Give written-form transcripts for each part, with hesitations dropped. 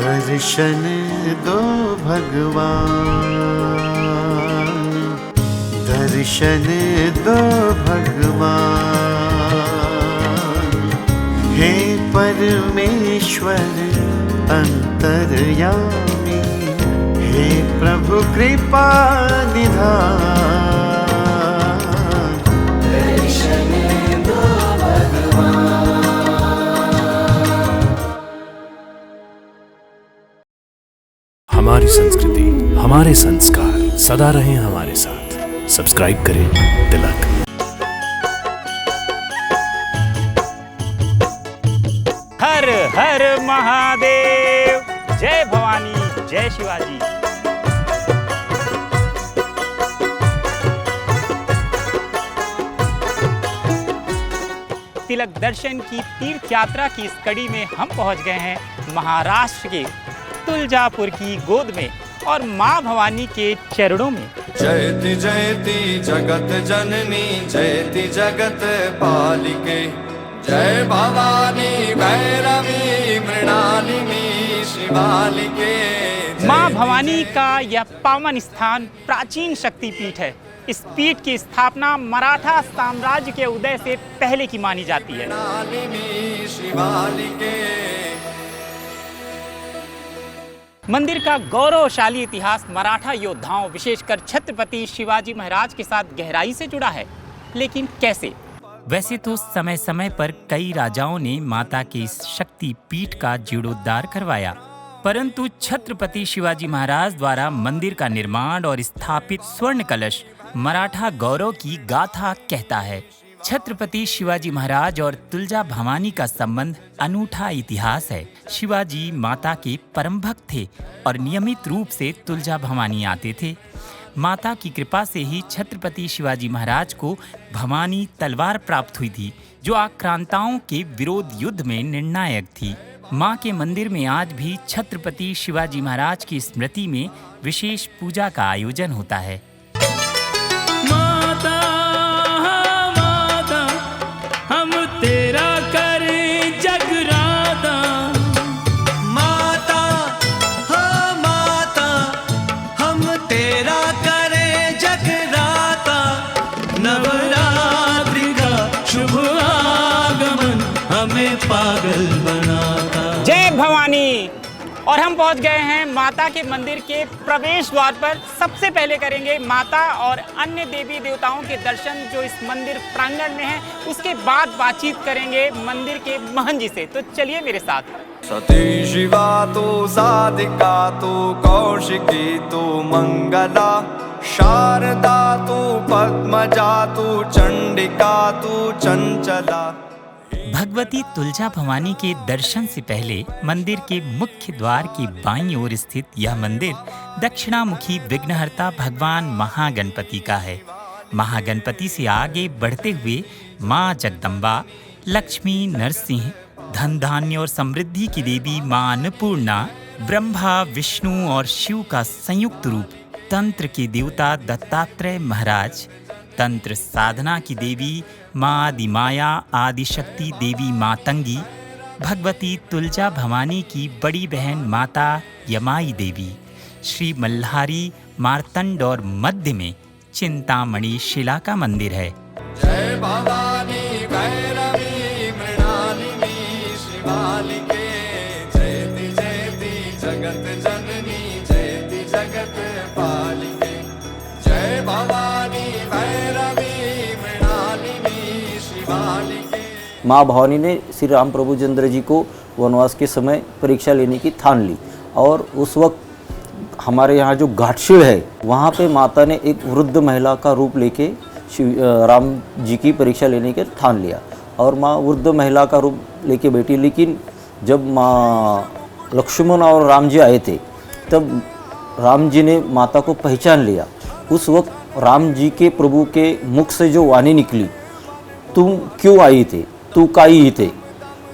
दर्शन दो भगवान, दर्शन दो भगवान। हे परमेश्वर अंतर्यामी, हे प्रभु कृपा निधान। दर्शन दो भगवान। हमारी संस्कृति, हमारे संस्कार सदा रहें हमारे साथ। सब्सक्राइब करें तिलक। हर हर महादेव। जय भवानी, जय शिवाजी। तिलक दर्शन की तीर्थ यात्रा की इस कड़ी में हम पहुंच गए हैं महाराष्ट्र के तुलजापुर की गोद में और माँ भवानी के चरणों में। जयति जयति जगत जननी, जयति जगत पालिके। जय भवानी भैरवी मृणालिनी शिवालिके। माँ भवानी का यह पावन स्थान प्राचीन शक्तिपीठ है। इस पीठ की स्थापना मराठा साम्राज्य के उदय से पहले की मानी जाती है। मंदिर का गौरवशाली इतिहास मराठा योद्धाओं विशेषकर छत्रपति शिवाजी महाराज के साथ गहराई से जुड़ा है। लेकिन कैसे? वैसे तो समय समय पर कई राजाओं ने माता के इस शक्ति पीठ का जीर्णोद्धार करवाया, परंतु छत्रपति शिवाजी महाराज द्वारा मंदिर का निर्माण और स्थापित स्वर्ण कलश मराठा गौरव की गाथा कहता है। छत्रपति शिवाजी महाराज और तुलजा भवानी का संबंध अनूठा इतिहास है। शिवाजी माता के परम भक्त थे और नियमित रूप से तुलजा भवानी आते थे। माता की कृपा से ही छत्रपति शिवाजी महाराज को भवानी तलवार प्राप्त हुई थी, जो आक्रांताओं के विरोध युद्ध में निर्णायक थी। मां के मंदिर में आज भी छत्रपति शिवाजी महाराज की स्मृति में विशेष पूजा का आयोजन होता है। माता माता हम तेरा करें जगराता। माता हो माता हम तेरा करें जगराता। नवरात्रि का शुभ आगमन हमें पागल बनाता। जय भवानी। और हम पहुंच गए हैं माता के मंदिर के प्रवेश द्वार पर। सबसे पहले करेंगे माता और अन्य देवी देवताओं के दर्शन जो इस मंदिर प्रांगण में हैं। उसके बाद बातचीत करेंगे मंदिर के महंत जी से। तो चलिए मेरे साथ। सती शिवा तू साधिका तू कौशिकी तू मंगला। शारदा तू पद्मजा तू चंडिका तू चंचला। भगवती तुलजा भवानी के दर्शन से पहले मंदिर के मुख्य द्वार की बाईं ओर स्थित यह मंदिर दक्षिणामुखी विघ्नहर्ता भगवान महागणपति का है। महागणपति से आगे बढ़ते हुए माँ जगदम्बा, लक्ष्मी नरसिंह, धन धान्य और समृद्धि की देवी माँ अन्नपूर्णा, ब्रह्मा विष्णु और शिव का संयुक्त रूप तंत्र के देवता दत्तात्रेय महाराज, तंत्र साधना की देवी माँ आदिमाया, आदिशक्ति देवी मातंगी, भगवती तुलजा भवानी की बड़ी बहन माता यमाई देवी, श्री मल्हारी, मार्तंड और मध्य में चिंतामणि शिला का मंदिर है। जय भवानी भैरवी मृणालिनी शिवालिके। जयति जयति जगत जननी, जयति जगत पालिके। जय भवानी भैरवी मृणालिनी शिवालिके। माँ भवानी ने श्री राम प्रभुचंद्र जी को वनवास के समय परीक्षा लेने की ठान ली और उस वक्त हमारे यहाँ जो घाटशिल है वहाँ पे माता ने एक वृद्ध महिला का रूप लेके राम जी की परीक्षा लेने के ठान लिया और माँ वृद्ध महिला का रूप लेके बैठी। लेकिन जब माँ लक्ष्मण और राम जी आए थे तब राम जी ने माता को पहचान लिया। उस वक्त राम जी के प्रभु के मुख से जो वाणी निकली, तुम क्यों आई थे, तू काई थे,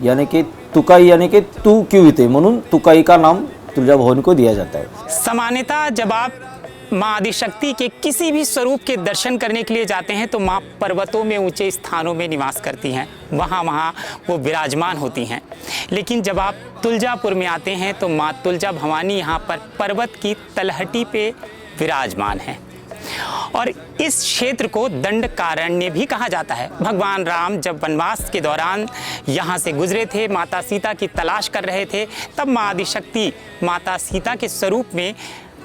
यानी कि तुकाई यानी कि तू क्यों थे, म्हणून तुकाई का नाम तुलजा भवानी को दिया जाता है। सामान्यतः जब आप माँ आदिशक्ति के किसी भी स्वरूप के दर्शन करने के लिए जाते हैं तो माँ पर्वतों में, ऊंचे स्थानों में निवास करती हैं, वहाँ वो विराजमान होती हैं। लेकिन जब आप तुलजापुर में आते हैं तो माँ तुलजा भवानी यहाँ पर पर्वत की तलहटी पे विराजमान हैं। और इस क्षेत्र को दंडकारण्य भी कहा जाता है। भगवान राम जब वनवास के दौरान यहाँ से गुजरे थे, माता सीता की तलाश कर रहे थे, तब माँ आदिशक्ति माता सीता के स्वरूप में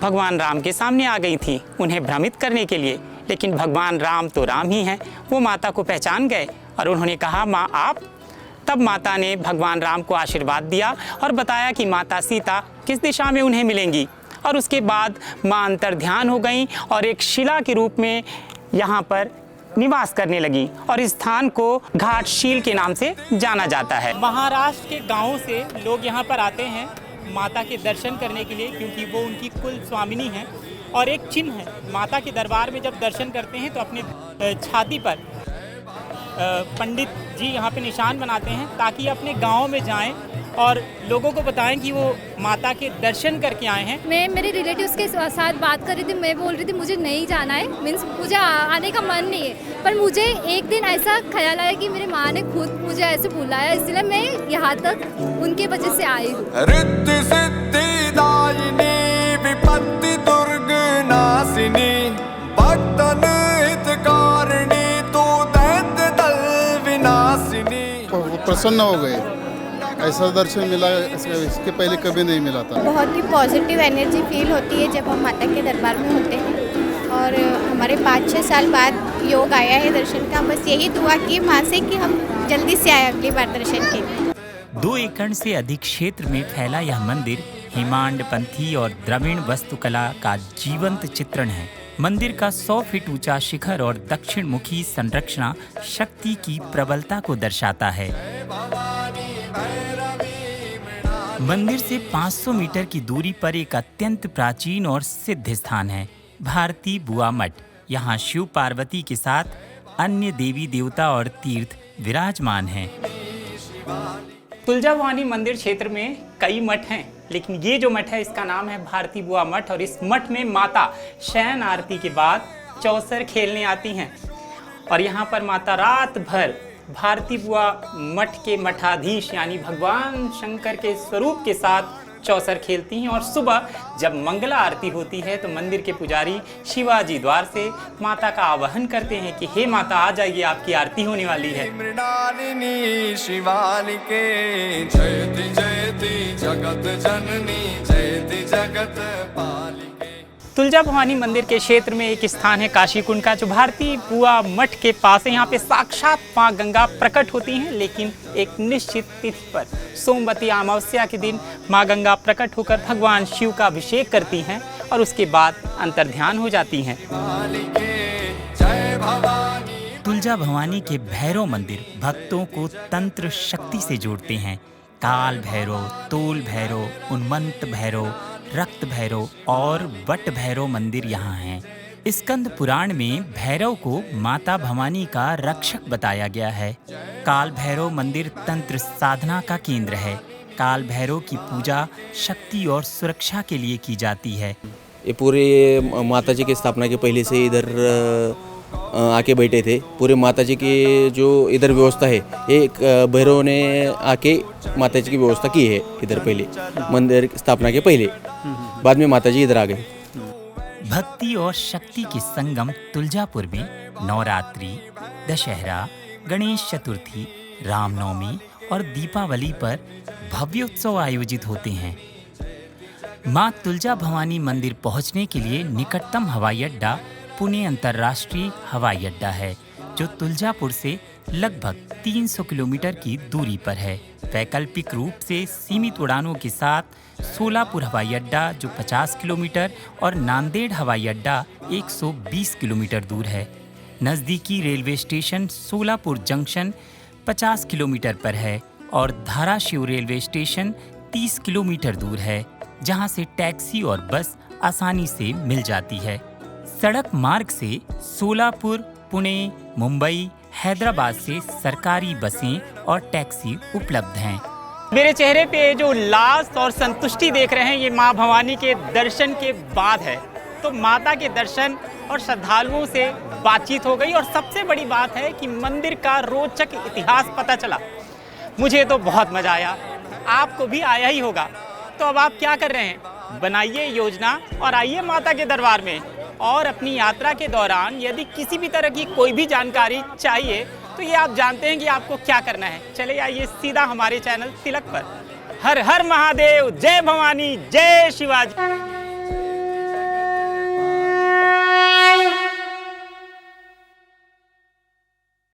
भगवान राम के सामने आ गई थी उन्हें भ्रमित करने के लिए। लेकिन भगवान राम तो राम ही हैं, वो माता को पहचान गए और उन्होंने कहा, माँ आप। तब माता ने भगवान राम को आशीर्वाद दिया और बताया कि माता सीता किस दिशा में उन्हें मिलेंगी। और उसके बाद माँ अंतर्ध्यान हो गईं और एक शिला के रूप में यहाँ पर निवास करने लगी और इस स्थान को घाटशील के नाम से जाना जाता है। महाराष्ट्र के गांवों से लोग यहाँ पर आते हैं माता के दर्शन करने के लिए, क्योंकि वो उनकी कुल स्वामिनी हैं। और एक चिन्ह है, माता के दरबार में जब दर्शन करते हैं तो अपने छाती पर पंडित जी यहाँ पे निशान बनाते हैं ताकि अपने गांव में जाएं और लोगों को बताएं कि वो माता के दर्शन करके आए हैं। मैं मेरे रिलेटिव्स के साथ बात कर रही थी, मैं बोल रही थी मुझे नहीं जाना है, मीन्स मुझे आने का मन नहीं है, पर मुझे एक दिन ऐसा ख्याल आया कि मेरी माँ ने खुद मुझे ऐसे बुलाया, इसलिए मैं यहाँ तक उनके वजह से आई हूँ। रिद्धि सिद्धि दायिनी विपत्ति दुर्ग नासिनी भक्तन हितकारिणी तू दैत्य दल विनाशिनी। प्रसन्न हो गए, ऐसा दर्शन मिला इसके पहले कभी नहीं मिला था। बहुत ही पॉजिटिव एनर्जी फील होती है जब हम माता के दरबार में होते हैं और हमारे 5-6 साल बाद योग आया है दर्शन का। बस यही दुआ की माँ से कि हम जल्दी से आए अगली बार दर्शन के लिए। 2 एकड़ से अधिक क्षेत्र में फैला यह मंदिर हेमांडपंथी और द्रविड़ वास्तुकला का जीवंत चित्रण है। मंदिर का 100 फीट ऊंचा शिखर और दक्षिण मुखी संरचना शक्ति की प्रबलता को दर्शाता है। मंदिर से 500 मीटर की दूरी पर एक अत्यंत प्राचीन और सिद्ध स्थान है, भारती बुआ मठ। यहाँ शिव पार्वती के साथ अन्य देवी देवता और तीर्थ विराजमान हैं। तुलजा भवानी मंदिर क्षेत्र में कई मठ हैं, लेकिन ये जो मठ है इसका नाम है भारती बुआ मठ और इस मठ में माता शयन आरती के बाद चौसर खेलने आती हैं और यहाँ पर माता रात भर भारती बुआ मठ के मठाधीश यानी भगवान शंकर के स्वरूप के साथ चौसर खेलती हैं। और सुबह जब मंगला आरती होती है तो मंदिर के पुजारी शिवाजी द्वार से माता का आवाहन करते हैं कि हे माता आ जाइए, आपकी आरती होने वाली है। मृणालिनी शिवालिके जयति जयति जगत जननी जयति जगत पालिके। तुलजा भवानी मंदिर के क्षेत्र में एक स्थान है काशीकुंड का, जो भारती बुआ मठ के पास है। यहाँ पे साक्षात माँ गंगा प्रकट होती हैं, लेकिन एक निश्चित तिथि पर सोमवती अमावस्या के दिन माँ गंगा प्रकट होकर भगवान शिव का अभिषेक करती हैं और उसके बाद अंतर्ध्यान हो जाती हैं। तुलजा भवानी के भैरव मंदिर भक्तों को तंत्र शक्ति से जोड़ते हैं। काल भैरव, तोल भैरव, उन्मत्त भैरव, रक्त भैरव और वट भैरव मंदिर यहाँ हैं। स्कंद पुराण में भैरव को माता भवानी का रक्षक बताया गया है। काल भैरव मंदिर तंत्र साधना का केंद्र है। काल भैरव की पूजा शक्ति और सुरक्षा के लिए की जाती है। ये पूरे माता जी की स्थापना के पहले से इधर आके बैठे थे। पूरे माता जी की जो इधर व्यवस्था है, एक भैरव ने आके माता जी की व्यवस्था की है इधर पहले, मंदिर स्थापना के पहले। बाद में माता जी इधर आ गए। भक्ति और शक्ति के संगम तुलजापुर में नवरात्रि, दशहरा, गणेश चतुर्थी, रामनवमी और दीपावली पर भव्य उत्सव आयोजित होते हैं। मां तुलजा भवानी मंदिर पहुंचने के लिए निकटतम हवाई अड्डा पुणे अंतर्राष्ट्रीय हवाई अड्डा है, जो तुलजापुर से लगभग 300 किलोमीटर की दूरी पर है। वैकल्पिक रूप से सीमित उड़ानों के साथ सोलापुर हवाई अड्डा, जो 50 किलोमीटर, और नांदेड़ हवाई अड्डा 120 किलोमीटर दूर है। नज़दीकी railway station Solapur junction 50 kilometre पर है और धाराशिव रेलवे स्टेशन 30 किलोमीटर दूर है, जहां से टैक्सी और बस आसानी से मिल जाती है। सड़क मार्ग से सोलापुर, पुणे, मुंबई, हैदराबाद से सरकारी बसें और टैक्सी उपलब्ध हैं। मेरे चेहरे पे जो उल्लास और संतुष्टि देख रहे हैं, ये माँ भवानी के दर्शन के बाद है। तो माता के दर्शन और श्रद्धालुओं से बातचीत हो गई और सबसे बड़ी बात है कि मंदिर का रोचक इतिहास पता चला। मुझे तो बहुत मज़ा आया, आपको भी आया ही होगा। तो अब आप क्या कर रहे हैं? बनाइए योजना और आइए माता के दरबार में। और अपनी यात्रा के दौरान यदि किसी भी तरह की कोई भी जानकारी चाहिए तो ये आप जानते हैं कि आपको क्या करना है। चले आइए सीधा हमारे चैनल तिलक पर। हर हर महादेव, जय भवानी, जय शिवाजी।